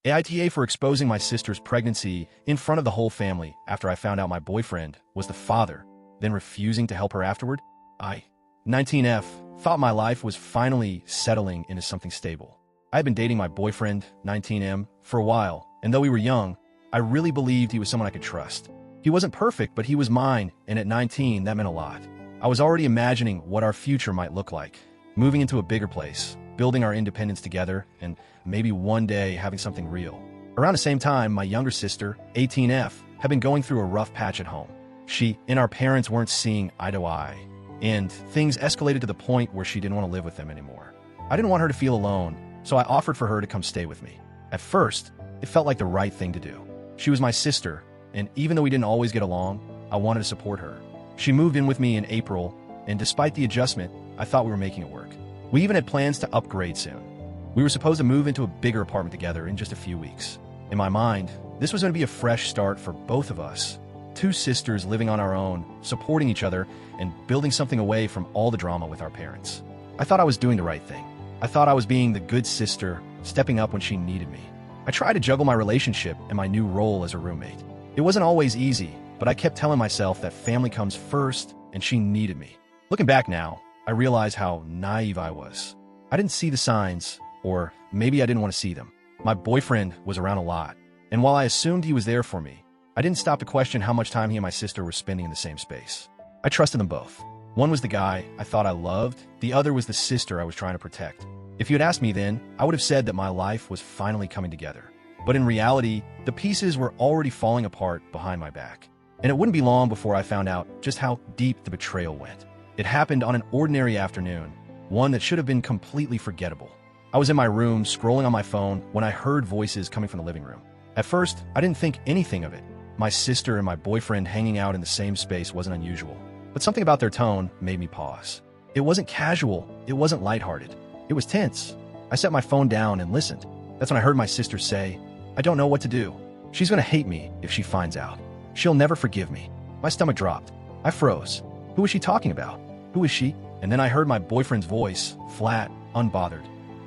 AITA for exposing my sister's pregnancy in front of the whole family after I found out my boyfriend was the father, then refusing to help her afterward. I, 19F, thought my life was finally settling into something stable. I had been dating my boyfriend, 19M, for a while, and though we were young, I really believed he was someone I could trust. He wasn't perfect, but he was mine, and at 19, that meant a lot. I was already imagining what our future might look like, moving into a bigger place, building our independence together, and maybe one day having something real. Around the same time, my younger sister, 18F, had been going through a rough patch at home. She and our parents weren't seeing eye to eye, and things escalated to the point where she didn't want to live with them anymore. I didn't want her to feel alone, so I offered for her to come stay with me. At first, it felt like the right thing to do. She was my sister, and even though we didn't always get along, I wanted to support her. She moved in with me in April, and despite the adjustment, I thought we were making it work. We even had plans to upgrade soon. We were supposed to move into a bigger apartment together in just a few weeks. In my mind, this was going to be a fresh start for both of us. Two sisters living on our own, supporting each other, and building something away from all the drama with our parents. I thought I was doing the right thing. I thought I was being the good sister, stepping up when she needed me. I tried to juggle my relationship and my new role as a roommate. It wasn't always easy, but I kept telling myself that family comes first and she needed me. Looking back now, I realize how naive I was. I didn't see the signs, or maybe I didn't want to see them. My boyfriend was around a lot, and while I assumed he was there for me, I didn't stop to question how much time he and my sister were spending in the same space. I trusted them both. One was the guy I thought I loved, the other was the sister I was trying to protect. If you had asked me then, I would have said that my life was finally coming together. But in reality, the pieces were already falling apart behind my back. And it wouldn't be long before I found out just how deep the betrayal went. It happened on an ordinary afternoon, one that should have been completely forgettable. I was in my room scrolling on my phone when I heard voices coming from the living room. At first, I didn't think anything of it. My sister and my boyfriend hanging out in the same space wasn't unusual. But something about their tone made me pause. It wasn't casual, it wasn't lighthearted. It was tense. I set my phone down and listened. That's when I heard my sister say, "I don't know what to do. She's gonna hate me if she finds out. She'll never forgive me." My stomach dropped. I froze. Who was she talking about? Who is she? And then I heard my boyfriend's voice, flat, unbothered.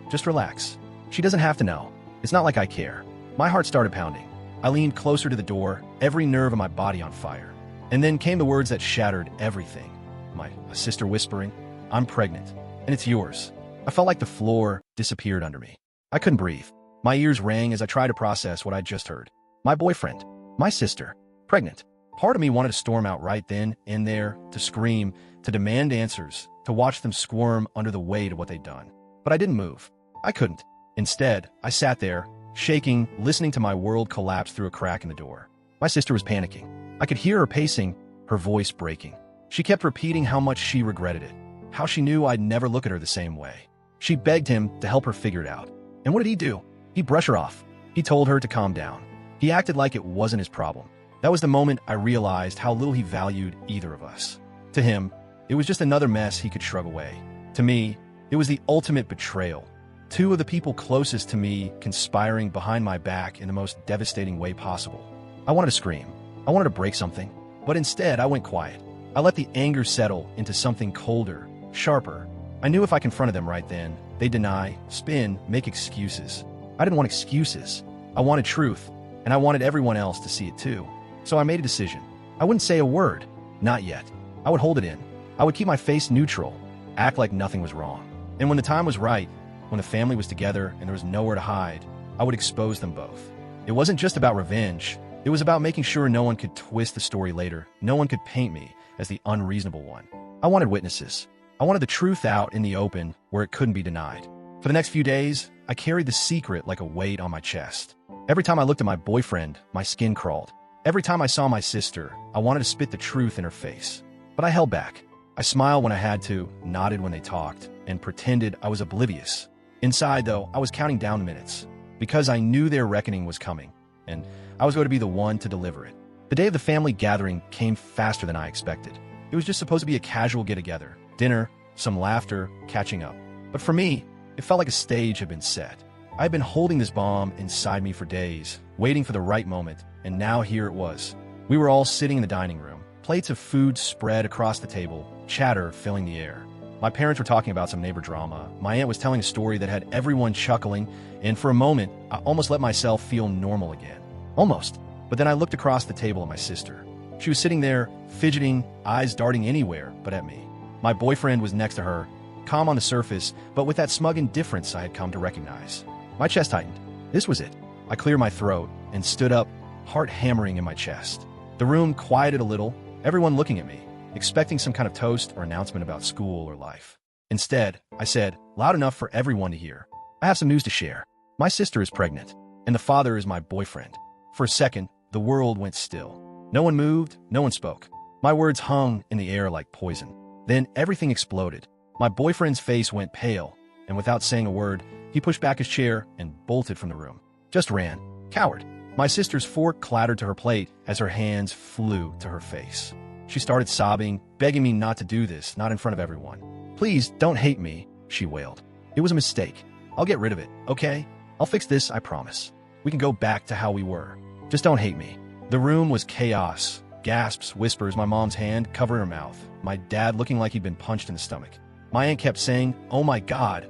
"Just relax. She doesn't have to know. It's not like I care." My heart started pounding. I leaned closer to the door, every nerve in my body on fire. And then came the words that shattered everything. My sister whispering, "I'm pregnant, and it's yours." I felt like the floor disappeared under me. I couldn't breathe. My ears rang as I tried to process what I'd just heard. My boyfriend, my sister, pregnant. Part of me wanted to storm out right then and there, to scream, to demand answers, to watch them squirm under the weight of what they'd done. But I didn't move. I couldn't. Instead, I sat there, shaking, listening to my world collapse through a crack in the door. My sister was panicking. I could hear her pacing, her voice breaking. She kept repeating how much she regretted it, how she knew I'd never look at her the same way. She begged him to help her figure it out. And what did he do? He'd brush her off. He told her to calm down. He acted like it wasn't his problem. That was the moment I realized how little he valued either of us. To him, it was just another mess he could shrug away. To me, it was the ultimate betrayal. Two of the people closest to me conspiring behind my back in the most devastating way possible. I wanted to scream. I wanted to break something. But instead, I went quiet. I let the anger settle into something colder, sharper. I knew if I confronted them right then, they'd deny, spin, make excuses. I didn't want excuses. I wanted truth, and I wanted everyone else to see it too. So I made a decision. I wouldn't say a word. Not yet. I would hold it in. I would keep my face neutral, act like nothing was wrong. And when the time was right, when the family was together and there was nowhere to hide, I would expose them both. It wasn't just about revenge. It was about making sure no one could twist the story later. No one could paint me as the unreasonable one. I wanted witnesses. I wanted the truth out in the open where it couldn't be denied. For the next few days, I carried the secret like a weight on my chest. Every time I looked at my boyfriend, my skin crawled. Every time I saw my sister, I wanted to spit the truth in her face. But I held back. I smiled when I had to, nodded when they talked, and pretended I was oblivious. Inside, though, I was counting down the minutes, because I knew their reckoning was coming, and I was going to be the one to deliver it. The day of the family gathering came faster than I expected. It was just supposed to be a casual get-together, dinner, some laughter, catching up. But for me, it felt like a stage had been set. I had been holding this bomb inside me for days, waiting for the right moment, and now here it was. We were all sitting in the dining room, plates of food spread across the table, chatter filling the air. My parents were talking about some neighbor drama. My aunt was telling a story that had everyone chuckling, and for a moment, I almost let myself feel normal again. Almost. But then I looked across the table at my sister. She was sitting there, fidgeting, eyes darting anywhere but at me. My boyfriend was next to her, calm on the surface, but with that smug indifference I had come to recognize. My chest tightened. This was it. I cleared my throat and stood up, heart hammering in my chest. The room quieted a little, everyone looking at me, expecting some kind of toast or announcement about school or life. Instead, I said, loud enough for everyone to hear, I have some news to share. My sister is pregnant, and the father is my boyfriend. For a second, the world went still. No one moved, no one spoke. My words hung in the air like poison. Then everything exploded. My boyfriend's face went pale, and without saying a word, he pushed back his chair and bolted from the room. Just ran. Coward. My sister's fork clattered to her plate as her hands flew to her face. She started sobbing, begging me not to do this, not in front of everyone. Please, don't hate me, she wailed. It was a mistake. I'll get rid of it, okay? I'll fix this, I promise. We can go back to how we were. Just don't hate me. The room was chaos. Gasps, whispers, my mom's hand covering her mouth. My dad looking like he'd been punched in the stomach. My aunt kept saying, oh my God,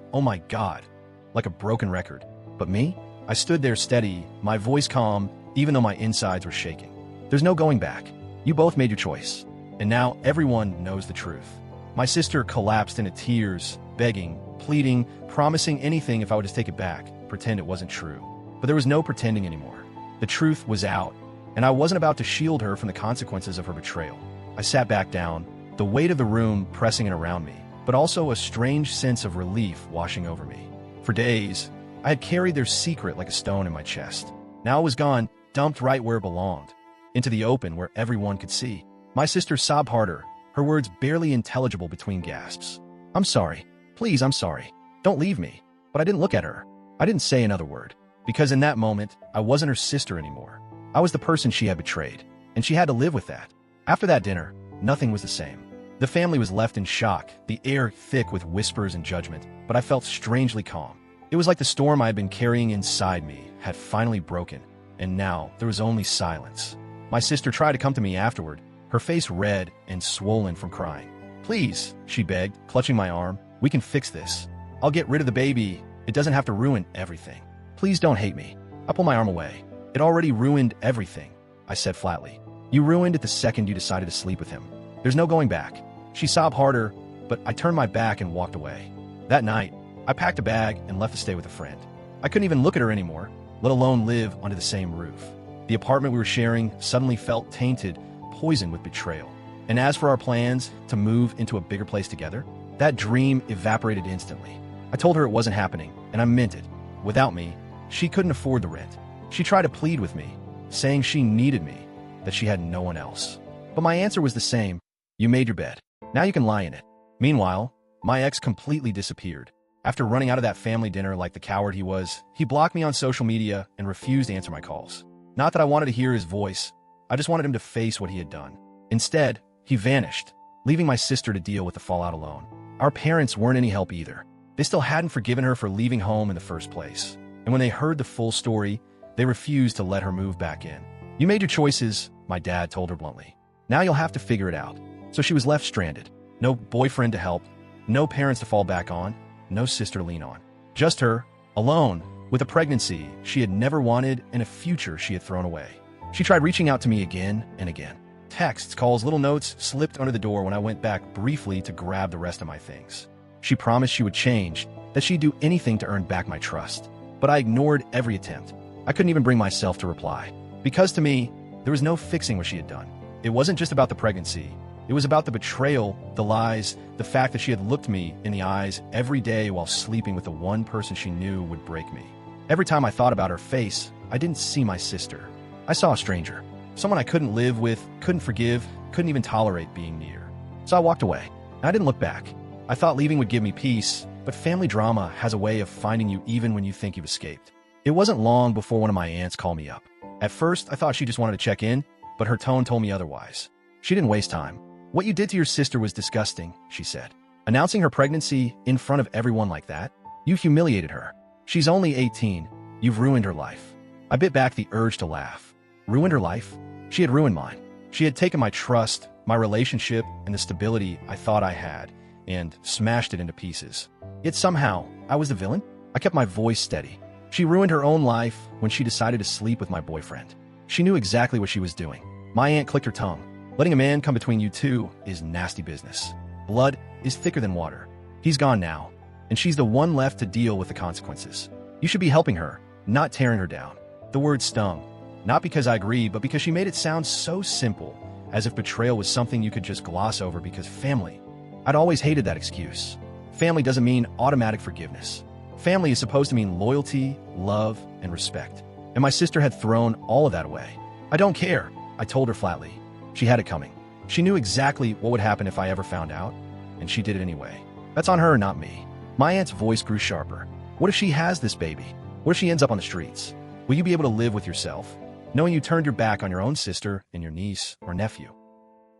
like a broken record. But me? I stood there steady, my voice calm, even though my insides were shaking. There's no going back. You both made your choice. And now everyone knows the truth. My sister collapsed into tears, begging, pleading, promising anything if I would just take it back, pretend it wasn't true. But there was no pretending anymore. The truth was out, and I wasn't about to shield her from the consequences of her betrayal. I sat back down, the weight of the room pressing in around me, but also a strange sense of relief washing over me. For days, I had carried their secret like a stone in my chest. Now it was gone, dumped right where it belonged, into the open where everyone could see. My sister sobbed harder, her words barely intelligible between gasps. I'm sorry. Please, I'm sorry. Don't leave me. But I didn't look at her. I didn't say another word, because in that moment, I wasn't her sister anymore. I was the person she had betrayed, and she had to live with that. After that dinner, nothing was the same. The family was left in shock, the air thick with whispers and judgment, but I felt strangely calm. It was like the storm I had been carrying inside me had finally broken, and now there was only silence. My sister tried to come to me afterward, her face red and swollen from crying. Please, she begged, clutching my arm, we can fix this. I'll get rid of the baby. It doesn't have to ruin everything. Please don't hate me. I pulled my arm away. It already ruined everything, I said flatly. You ruined it the second you decided to sleep with him. There's no going back. She sobbed harder, but I turned my back and walked away. That night, I packed a bag and left to stay with a friend. I couldn't even look at her anymore, let alone live under the same roof. The apartment we were sharing suddenly felt tainted, poisoned with betrayal. And as for our plans to move into a bigger place together, that dream evaporated instantly. I told her it wasn't happening, and I meant it. Without me, she couldn't afford the rent. She tried to plead with me, saying she needed me, that she had no one else. But my answer was the same. You made your bed. Now you can lie in it. Meanwhile, my ex completely disappeared. After running out of that family dinner like the coward he was, he blocked me on social media and refused to answer my calls. Not that I wanted to hear his voice. I just wanted him to face what he had done. Instead, he vanished, leaving my sister to deal with the fallout alone. Our parents weren't any help either. They still hadn't forgiven her for leaving home in the first place. And when they heard the full story, they refused to let her move back in. You made your choices, my dad told her bluntly. Now you'll have to figure it out. So she was left stranded. No boyfriend to help, no parents to fall back on, no sister to lean on. Just her, alone, with a pregnancy she had never wanted and a future she had thrown away. She tried reaching out to me again and again. Texts, calls, little notes slipped under the door when I went back briefly to grab the rest of my things. She promised she would change, that she'd do anything to earn back my trust. But I ignored every attempt. I couldn't even bring myself to reply. Because to me, there was no fixing what she had done. It wasn't just about the pregnancy. It was about the betrayal, the lies, the fact that she had looked me in the eyes every day while sleeping with the one person she knew would break me. Every time I thought about her face, I didn't see my sister. I saw a stranger. Someone I couldn't live with, couldn't forgive, couldn't even tolerate being near. So I walked away. I didn't look back. I thought leaving would give me peace, but family drama has a way of finding you even when you think you've escaped. It wasn't long before one of my aunts called me up. At first, I thought she just wanted to check in, but her tone told me otherwise. She didn't waste time. What you did to your sister was disgusting, she said. Announcing her pregnancy in front of everyone like that? You humiliated her. She's only 18. You've ruined her life. I bit back the urge to laugh. Ruined her life? She had ruined mine. She had taken my trust, my relationship, and the stability I thought I had, and smashed it into pieces. Yet somehow, I was the villain? I kept my voice steady. She ruined her own life when she decided to sleep with my boyfriend. She knew exactly what she was doing. My aunt clicked her tongue. Letting a man come between you two is nasty business. Blood is thicker than water. He's gone now, and she's the one left to deal with the consequences. You should be helping her, not tearing her down. The word stung, not because I agreed, but because she made it sound so simple, as if betrayal was something you could just gloss over because family. I'd always hated that excuse. Family doesn't mean automatic forgiveness. Family is supposed to mean loyalty, love, and respect. And my sister had thrown all of that away. I don't care, I told her flatly. She had it coming. She knew exactly what would happen if I ever found out, and she did it anyway. That's on her, not me. My aunt's voice grew sharper. What if she has this baby? What if she ends up on the streets? Will you be able to live with yourself, knowing you turned your back on your own sister and your niece or nephew?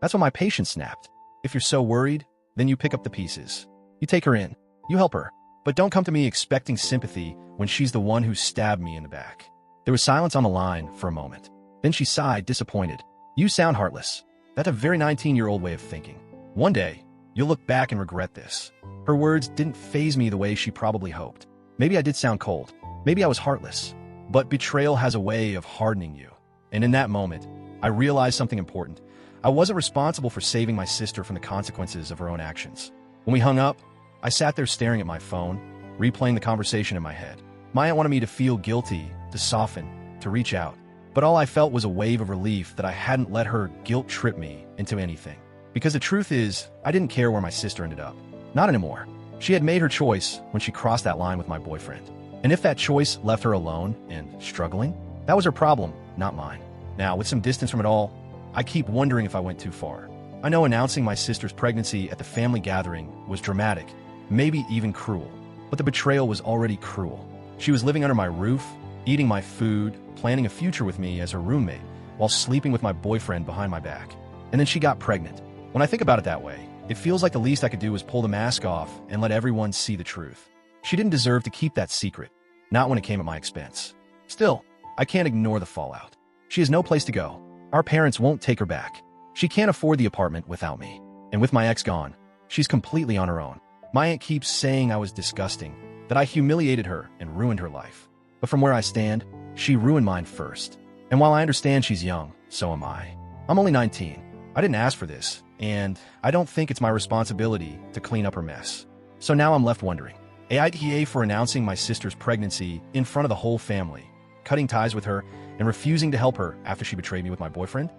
That's when my patience snapped. If you're so worried, then you pick up the pieces. You take her in. You help her. But don't come to me expecting sympathy when she's the one who stabbed me in the back. There was silence on the line for a moment. Then she sighed, disappointed. You sound heartless. That's a very 19-year-old way of thinking. One day, you'll look back and regret this. Her words didn't faze me the way she probably hoped. Maybe I did sound cold. Maybe I was heartless. But betrayal has a way of hardening you. And in that moment, I realized something important. I wasn't responsible for saving my sister from the consequences of her own actions. When we hung up, I sat there staring at my phone, replaying the conversation in my head. My aunt wanted me to feel guilty, to soften, to reach out. But all I felt was a wave of relief that I hadn't let her guilt trip me into anything. Because the truth is, I didn't care where my sister ended up. Not anymore. She had made her choice when she crossed that line with my boyfriend. And if that choice left her alone and struggling, that was her problem, not mine. Now, with some distance from it all, I keep wondering if I went too far. I know announcing my sister's pregnancy at the family gathering was dramatic, maybe even cruel. But the betrayal was already cruel. She was living under my roof, eating my food, planning a future with me as her roommate, while sleeping with my boyfriend behind my back. And then she got pregnant. When I think about it that way, it feels like the least I could do was pull the mask off and let everyone see the truth. She didn't deserve to keep that secret, not when it came at my expense. Still, I can't ignore the fallout. She has no place to go. Our parents won't take her back. She can't afford the apartment without me. And with my ex gone, she's completely on her own. My aunt keeps saying I was disgusting, that I humiliated her and ruined her life. But from where I stand, she ruined mine first. And while I understand she's young, so am I. I'm only 19. I didn't ask for this, and I don't think it's my responsibility to clean up her mess. So now I'm left wondering, AITA for announcing my sister's pregnancy in front of the whole family, cutting ties with her, and refusing to help her after she betrayed me with my boyfriend?